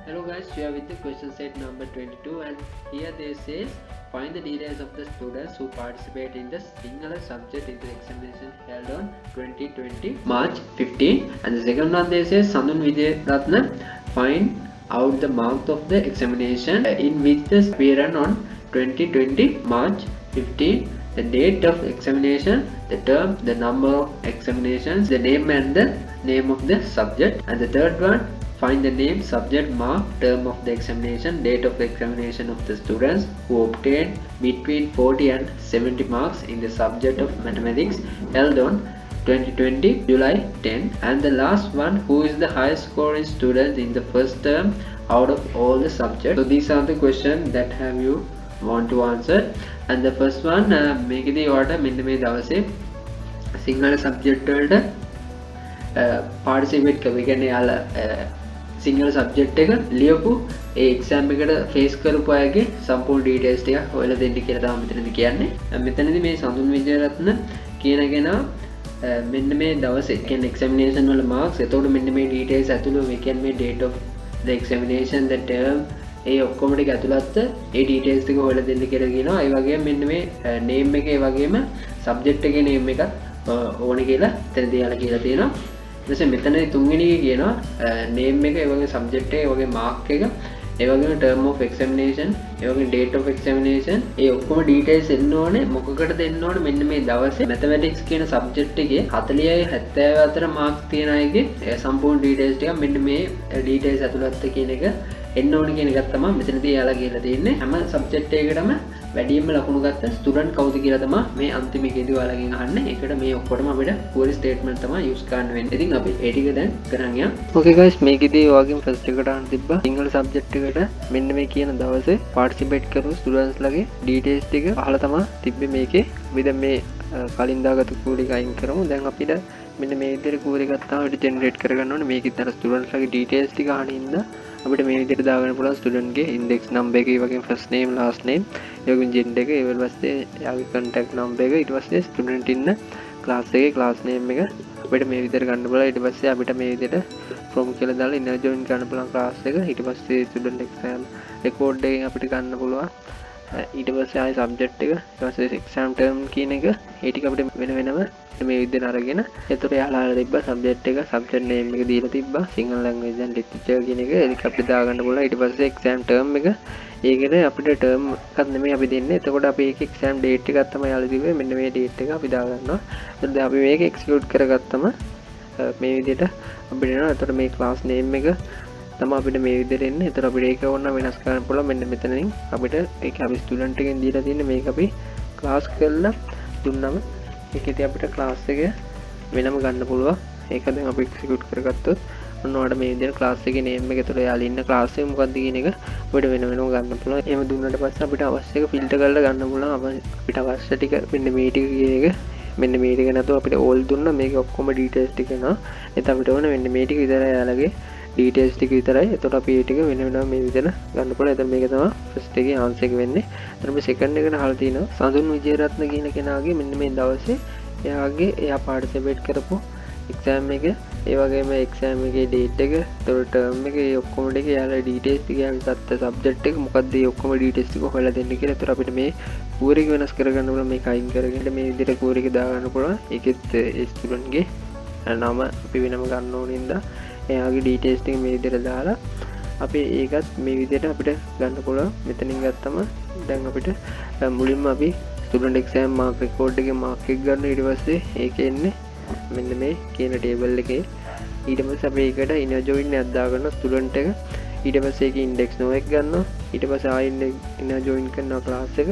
Hello guys, we are with the question set number 22 and here they says find the details of the students who participate in the Sinhala subject in the examination held on 2020 March 15 and the second one they say Sandun Vijay Ratna find out the mark of the examination in which the appearance on 2020 March 15, the date of examination, the term, the number of examinations, the name and the name of the subject, and the third one find the name, subject, mark, term of the examination, date of the examination of the students who obtained between 40 and 70 marks in the subject of mathematics held on 2020 July 10, and the last one who is the highest scoring student in the first term out of all the subjects. So these are the questions that have you want to answer, and the first one මේකදී ඔයාලට මෙන්න මේ දවසේ Sinhala subject වලට participate කරලා කියන්නේ යාලා Sinhala subject එක ලියපු ඒ එක්සෑම් එකට ෆේස් කරපු අයගේ සම්පූර්ණ ඩීටේල්ස් ටික හොයලා දෙන්න කියලා තමයි මෙතනදී කියන්නේ. මෙතනදී මේ සඳුන් විජයරත්න කියන කෙනා මෙන්න මේ දවසේ කියන්නේ එක්සැමිනේෂන් වල මාක්ස් එතකොට මෙන්න මේ ඩීටේල්ස් ඇතුළු මේ කියන්නේ මේ date of the examination, the term ඒ ඔක්කොම ටික ඇතුළත් ඒ ඩීටේල්ස් ටික හොයලා දෙන්න කියලා කියනවා. ඒ වගේම මෙන්න මේ name එක ඒ වගේම subject එකේ name එකත් ඕනේ කියලා එතනදී යාලා කියලා තියෙනවා. ඊට මෙතනදී තුන්වෙනි එක කියනවා name එක ඒ වගේ subject එක ඒ වගේ mark එක ඒ වගේම term of examination ඒ වගේ date of examination ඒ ඔක්කොම details එන්න ඕනේ. මොකකටද එන්න ඕනේ? මෙන්න මේ දවසේ mathematics කියන subject එකේ 40යි 70 අතර marks තියන අයගේ සම්පූර්ණ details ටික මෙන්න මේ details ඇතුළත් කියන එක එන්න ඕනේ කියන එකක් තමයි මෙතනදී යාලා කියලා තියෙන්නේ. හැම subject එකකටම වැඩියෙන්ම ලකුණු ගත්ත ස්ටුඩන්ට් කවුද කියලා තමයි මේ අන්තිම එකේදී ඔයාලගෙන් අහන්නේ. ඒකට මේ ඔක්කොටම අපිට query statement තමයි use කරන්න වෙන්නේ. ඉතින් අපි ඒ ටික දැන් කරන් යමු. Okay guys, මේකෙදී ඔයාගෙන් first එකට අහන්න තිබ්බා සිංහල subject එකට මෙන්න මේ කියන දවසේ participate කරපු ස්ටුඩන්ට්ස් ලගේ details ටික අහලා තමයි තිබ්බේ මේකේ. අපි දැන් මේ කලින් දාගත්තු query එක අයින් කරමු. දැන් අපිට මෙන්න මේ විදිහට query ගත්තාම අපිට generate කරගන්න ඕනේ. මේකෙත් අර ස්ටුඩන්ට්ස් ලගේ details ටික අහන ඉඳලා අපිට මේ විදිහට දාගන්න පුළුවන් ස්ටුඩන්ට් ගේ index number එක, ඒ වගේම first name, last name, ඒ වගේම gender එක, ඊට පස්සේ යාගේ contact number එක, ඊට පස්සේ ස්ටුඩන්ට් ඉන්න class එකේ class name එක අපිට මේ විදිහට ගන්න පුළුවන්. ඊට පස්සේ අපිට මේ විදිහට from කියලා දාලා inner join කරන්න පුළුවන් class එක. ඊට පස්සේ student exam record එකෙන් අපිට ගන්න පුළුවන්. ඊට පස්සේ ආයි subject එක, ඊට පස්සේ exam term කියන එක ඒ ටික අපිට වෙන වෙනම මේ විදිහට අරගෙන එතකොට යාලා තිබ්බා subject එක, subject name එක දීලා තිබ්බා Sinhala language and literature කියන එක. ඒක අපිට දාගන්න පුළුවන්. ඊට පස්සේ exam term එක ඒකට අපිට term එකක් නෙමෙයි අපි දෙන්නේ. එතකොට අපි ඒක exam date එකක් තමයි යාලා තිබ්බේ. මෙන්න මේ date එක අපි දාගන්නවා. එතකොට දැන් අපි මේක execute කරගත්තම මේ විදිහට අපිට එනවා. එතකොට මේ class name එක තමයි අපිට මේ විදිහට එන්නේ. එතකොට අපිට ඒක ඕන වෙනස් කරන්න පුළුවන්. මෙන්න මෙතනින් අපිට ඒක අපි student එකෙන් දීලා තියෙන්නේ මේක අපි class කරලා දුන්නම ඒකෙදී අපිට class එක වෙනම ගන්න පුළුවන්. ඒක දැන් අපි execute කරගත්තොත් ඔන්න ඔයාලට මේ විදිහට class එකේ name එක ඇතුළේ යාලා ඉන්න class එක මොකක්ද කියන එක අපිට වෙන වෙනම ගන්න පුළුවන්. එහෙම දුන්නාට පස්සේ අපිට අවශ්‍ය එක filter කරලා ගන්න පුළුවන්. අපිට අවශ්‍ය ටික මෙන්න මේ ටික කියන එක මෙන්න මේ ටික නැතුව අපිට all දුන්නා මේක ඔක්කොම details ටික එනවා. ඒත් අපිට ඕන මෙන්න මේ ටික විතරයි යාලගේ details ටික විතරයි. එතකොට අපි මේ ටික වෙන වෙනම මේ විදිහට ගන්න පුළුවන්. එතන මේක තමයි first එකේ answer එක වෙන්නේ. එතන මේ second එකට අහලා තිනවා සඳුන් විජේරත්න කියන කෙනාගේ මෙන්න මේ දවසේ එයා participate කරපු exam එක, ඒ වගේම exam එකේ date එක, එතකොට term එක, ඒ ඔක්කොම ටික යාලා details ටික යාගේ ගත්ත subject එක මොකක්ද ඒ ඔක්කොම details ටික හොයලා දෙන්න කියලා. එතකොට අපිට මේ query එක වෙනස් කරගන්න පුළුවන්. මේක අයින් කරගෙන මේ විදිහට query එක දාගන්න පුළුවන්. ඒකෙත් ඒ student ගේ නම අපි වෙනම ගන්න ඕනින්ද එයාගේ details ටික මේ විදිහට දාලා අපි ඒකත් මේ විදිහට අපිට ගන්න පුළුවන්. මෙතනින් ගත්තම දැන් අපිට මුලින්ම අපි student exam mark record එකේ mark එක ගන්න. ඊට පස්සේ ඒකේ එන්නේ මෙන්න මේ කියන table එකේ. ඊට පස්සේ අපි ඒකට inner join එකක් දාගන්න student එක. ඊට පස්සේ ඒකේ index no එක ගන්නවා. ඊට පස්සේ ආයෙ inner join කරනවා class එක.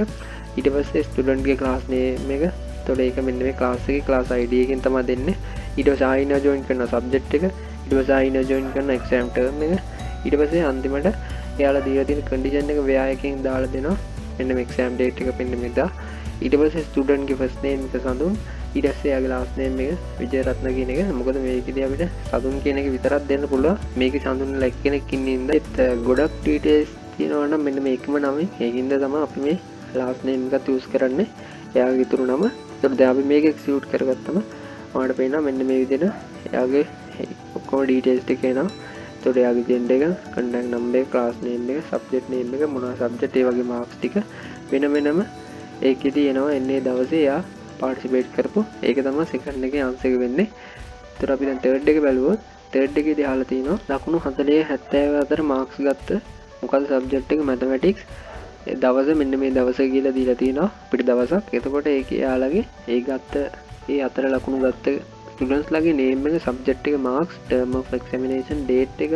ඊට පස්සේ student ගේ class name එක. එතකොට ඒක මෙන්න මේ class එකේ class ID එකෙන් තමයි දෙන්නේ. ඊට පස්සේ ආයෙ inner join කරනවා subject එක. ඊට පස්සේ ආයෙ inner join කරන exam term එක. ඊට පස්සේ අන්තිමට එයාලා දීලා තියෙන condition එක where එකෙන් දාලා දෙනවා. මෙන්න මේ exam date එක මෙන්න මෙතන. ඊට පස්සේ student ගේ first name එක සඳුන්, ඊට පස්සේ එයාගේ last name එක විජයරත්න කියන එක. මොකද මේකෙදී අපිට සඳුන් කියන එක විතරක් දෙන්න පුළුවන්. මේකේ සඳුන් ලයික් කෙනෙක් ඉන්නේ ඉඳලා ගොඩක් details තියෙනවා නම් මෙන්න මේකම නම. ඒකින්ද තමයි අපි මේ last name එකත් use කරන්නේ. එයාගේ ඉතුරු නම. ඒකට දැන් අපි මේක execute කරගත්තම ඔයාලට පේනවා මෙන්න මේ විදිහට එයාගේ ඔක්කොම details ටික එනවා. එතකොට යාගේ ජෙන්ඩර් එක, contact number එක, class name එක, subject name එක, මොනවා subject ඒ වගේ marks ටික වෙන වෙනම ඒකෙදී එනවා එන්නේ දවසේ යා පාටිසිපේට් කරපු. ඒක තමයි සෙකන්ඩ් එකේ ආන්සර් එක වෙන්නේ. එතකොට අපි දැන් තර්ඩ් එක බැලුවොත් තර්ඩ් එකේදී අහලා තිනවා ලකුණු 40 70 අතර මාක්ස් ගත්ත මොකද සබ්ජෙක්ට් එක මැතමැටික්ස් දවස මෙන්න මේ දවස කියලා දීලා තිනවා අපිට දවසක්. එතකොට ඒකේ යාළගේ ඒ ගත්ත ඒ අතර ලකුණු ගත්ත ස්ටුඩන්ට්ස් ලගේ නේම් එක, සබ්ජෙක්ට් එක, marks, term of examination, date එක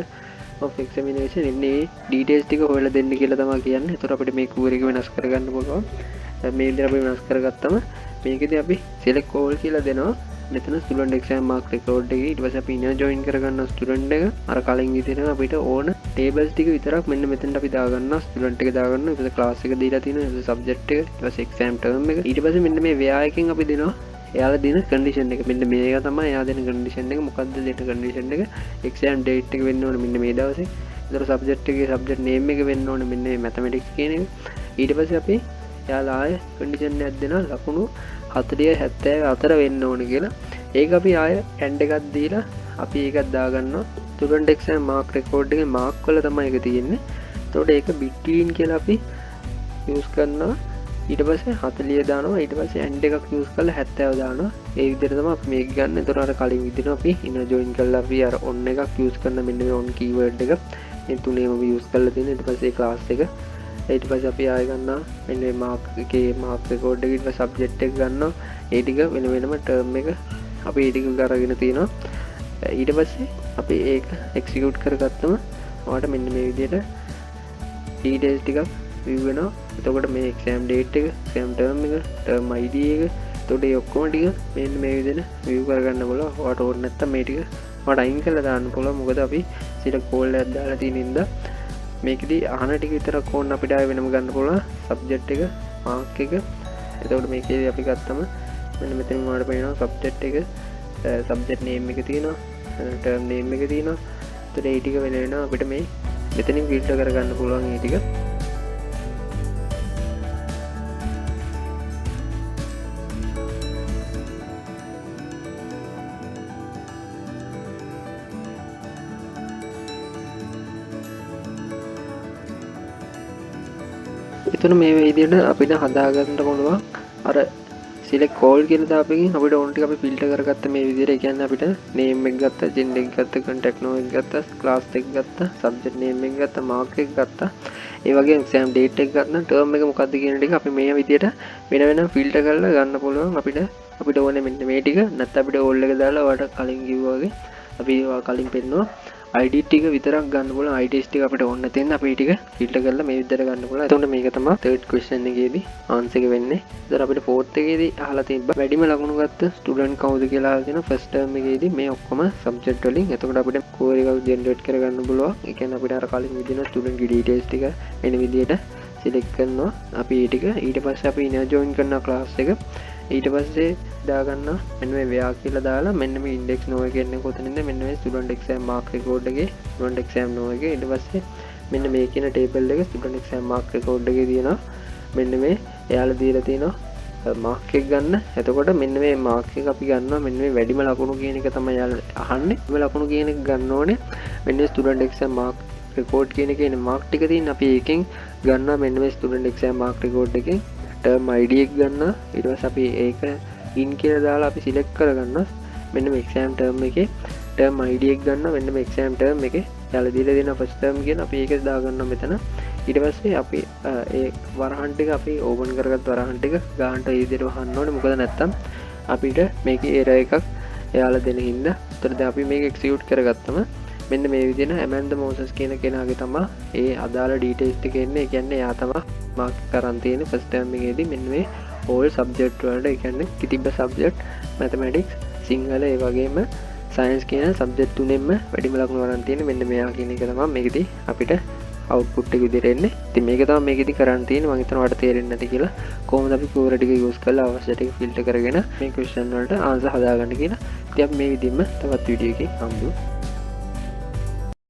ඔෆ් එක්සැමිනේෂන් ඉන්නේ ඩීටේල්ස් ටික හොයලා දෙන්න කියලා තමයි කියන්නේ. එතකොට අපිට මේ කූර් එක වෙනස් කරගන්න පුළුවන්. මේ විදිහට අපි වෙනස් කරගත්තම මේකෙදී අපි select all කියලා දෙනවා. මෙතන ස්ටුඩන්ට් එක්සෑම් මාක් රෙකෝඩ් එකේ ඊට පස්සේ අපි ඉන්න ජොයින් කරගන්න ස්ටුඩන්ට් එක අර කලින් විදිහට අපිට ඕන ටේබල්ස් ටික විතරක් මෙන්න මෙතනට අපි දාගන්නවා. ස්ටුඩන්ට් එක දාගන්නවා. ඊට පස්සේ ක්ලාස් එක දීලා තියෙනවා. ඊට පස්සේ සබ්ජෙක්ට් එක, ඊට පස්සේ එක්සෑම් ටර්ම් එක. ඊට පස්සේ මෙන්න මේ ව්‍යා එකෙන් අපි දෙනවා එයාලා දෙන කන්ඩිෂන් එක. මෙන්න මේක තමයි එයා දෙන කන්ඩිෂන් එක. මොකද්ද දෙන කන්ඩිෂන් එක? එක්සෑම් ඩේට් එක වෙන්න ඕනේ මෙන්න මේ දවසේ. ඊට සබ්ජෙක්ට් එකේ සබ්ජෙක්ට් නේම් එක වෙන්න ඕනේ මෙන්න මේ මැතමැටික්ස් කියන එක. ඊට පස්සේ අපි එයාලා ආය කන්ඩිෂන් එකක් දෙනවා ලකුණු 40 70 අතර වෙන්න ඕනේ කියලා. ඒක අපි ආය ඇන්ඩ් එකක් දීලා අපි ඒකත් දාගන්නවා. ස්ටුඩන්ට් එක්සෑම් මාක් රෙකෝඩ් එකේ මාක් වල තමයි ඒක තියෙන්නේ. එතකොට ඒක බිට්වීන් කියලා අපි යූස් කරනවා. ඊට පස්සේ 40 දානවා. ඊට පස්සේ ඇන්ඩ් එකක් යූස් කරලා 70 දානවා. ඒ විදිහට තමයි අපි මේක ගන්න. එතකොට අර කලින් විදිහට අපි ඉන්න ජොයින් කරලා අපි අර ඔන් එකක් යූස් කරන මෙන්න මේ ඔන් කීවර්ඩ් එක මේ තුනේම අපි යූස් කරලා තියෙනවා. ඊට පස්සේ ක්ලාස් එක ඊට පස්සේ අපි ආය ගන්නවා මෙන්න මේ මාක් එකේ මාක් රෙකෝඩ් එකේ ඊට පස්සේ සබ්ජෙක්ට් එක ගන්නවා. ඒ ටික වෙන වෙනම ටර්ම් එක අපි ඒ ටික අරගෙන තිනවා. ඊට පස්සේ අපි ඒක එක්සිකියුට් කරගත්තම ඔයාලට මෙන්න මේ විදිහට ඩීටේල්ස් ටිකක් view වෙනවා. එතකොට මේ එක්සෑම් ඩේට් එක, එක්සෑම් ටර්ම් එක, ටර්ම් ID එක, එතකොට මේ ඔක්කොම ටික මෙන්න මේ විදිහට view කරගන්න පුළුවන්. ඔයාලට ඕන නැත්තම් මේ ටික ඔයාලට අයින් කරලා දාන්න පුළුවන්. මොකද අපි සිට කෝල් එකක් දාලා තියෙන ඉඳලා මේකෙදී අහන ටික විතරක් ඕන අපිට ආයෙ වෙනම ගන්න පුළුවන්. සබ්ජෙක්ට් එක, මාක් එක. එතකොට මේකේදී අපි ගත්තම මෙන්න මෙතනින් ඔයාලට පේනවා සබ්ජෙක්ට් එක, සබ්ජෙක්ට් නේම් එක තියෙනවා, ටර්ම් නේම් එක තියෙනවා. එතකොට ඒ ටික වෙන වෙනවා අපිට මේ මෙතනින් ෆිල්ටර් කරගන්න පුළුවන් ඒ ටික. එතන මේ විදිහට අපිට හදාගන්න පුළුවන් අර select all කියලා දාපෙකින් අපිට ඕන ටික අපි ෆිල්ටර් කරගත්ත මේ විදිහට. ඒ කියන්නේ අපිට name එක ගත්තා, gender එක ගත්තා, contact number එක ගත්තා, class එක ගත්තා, subject name එක ගත්තා, mark එක ගත්තා. ඒ වගේ exam date එක ගත්තා, term එක මොකක්ද කියන ටික අපි මේ විදිහට වෙන වෙනම ෆිල්ටර් කරලා ගන්න පුළුවන් අපිට ඕනේ මෙන්න මේ ටික. නැත්නම් අපිට all එක දාලා ඔයාලට කලින් කිව්වා වගේ අපි කලින් පෙන්නවා ID ටික විතරක් ගන්න පුළුවන්. IDs ටික අපිට ඕන නැතිනම් අපි ටික ෆිල්ටර් කරලා මේ විදිහට ගන්න පුළුවන්. එතකොට මේක තමයි third question එකේදී answer එක වෙන්නේ. ඒතර අපිට fourth එකේදී අහලා තිබ්බා වැඩිම ලකුණු ගත්ත ස්ටුඩන්ට් කවුද කියලා අහලා තියෙනවා. first term එකේදී මේ ඔක්කොම subject වලින්. එතකොට අපිට query එකක් generate කරගන්න පුළුවන්. ඒ කියන්නේ අපිට අර කලින් විදිහට ස්ටුඩන්ට් ගේ details ටික වෙන විදිහට select කරනවා. අපි ඒ ටික ඊට පස්සේ අපි ඉන join කරනවා class එක. ඊට පස්සේ දාගන්න මෙන්න මේ ව්‍යා කියලා දාලා මෙන්න මේ index no එක එන්නේ කොතනින්ද මෙන්න මේ student exam mark record එකේ student exam no එකේ ඊට පස්සේ මෙන්න මේ කියන table එක student exam mark record එකේ තියෙනවා මෙන්න මේ එයාලා දීලා තියෙනවා mark එක ගන්න. එතකොට මෙන්න මේ mark එක අපි ගන්නවා මෙන්න මේ වැඩිම ලකුණු කියන එක තමයි එයාලා අහන්නේ. මේ ලකුණු කියන එක ගන්න ඕනේ මෙන්න student exam mark record කියන එකේ mark ටික තියෙන අපි එකෙන් ගන්නවා මෙන්න මේ student exam mark record එකෙන් term ID එක ගන්නවා. ඊට පස්සේ අපි ඒක in කියලා දාලා අපි select කරගන්නවා මෙන්න මේ exam term එකේ term ID එක ගන්නවා මෙන්න මේ exam term එකේ යාලා දීලා දෙනවා first term කියන අපි ඒක දාගන්නවා මෙතන. ඊට පස්සේ අපි ඒ වරහන් ටික අපි ඕපන් කරගත්ත වරහන් ටික ගානට ඒ විදිහට වහන්න ඕනේ. මොකද නැත්තම් අපිට මේකේ error එකක් එයාලා දෙන හින්දා. ඒතර දැන් අපි මේක execute කරගත්තම මෙන්න මේ විදිහට Amanda Moses කියන කෙනාගේ තමයි ඒ අදාළ details ටික එන්නේ. ඒ කියන්නේ එයා තමයි මාක් කරන් තියෙන්නේ first term එකේදී මෙන්න මේ all subject වලට. ඒ කියන්නේ කිතිබ්බ subject, mathematics, සිංහල ඒ වගේම science කියන subject තුනෙන්ම වැඩිම ලකුණු වරන් තියෙන්නේ මෙන්න මෙයා කියන එක තමයි මේකෙදී අපිට output එක විදිහට එන්නේ. ඉතින් මේක තමයි මේකෙදී කරන් තියෙන්නේ. මම හිතනවා ඔයාලට තේරෙන්නේ නැති කියලා. කොහොමද අපි කෝර ටික use කරලා අවශ්‍ය ටික filter කරගෙන මේ question වලට answer හදාගන්න කියලා. ඉතින් අපි මේ විදිහම තවත් වීඩියෝ එකකින් හම්බෙමු.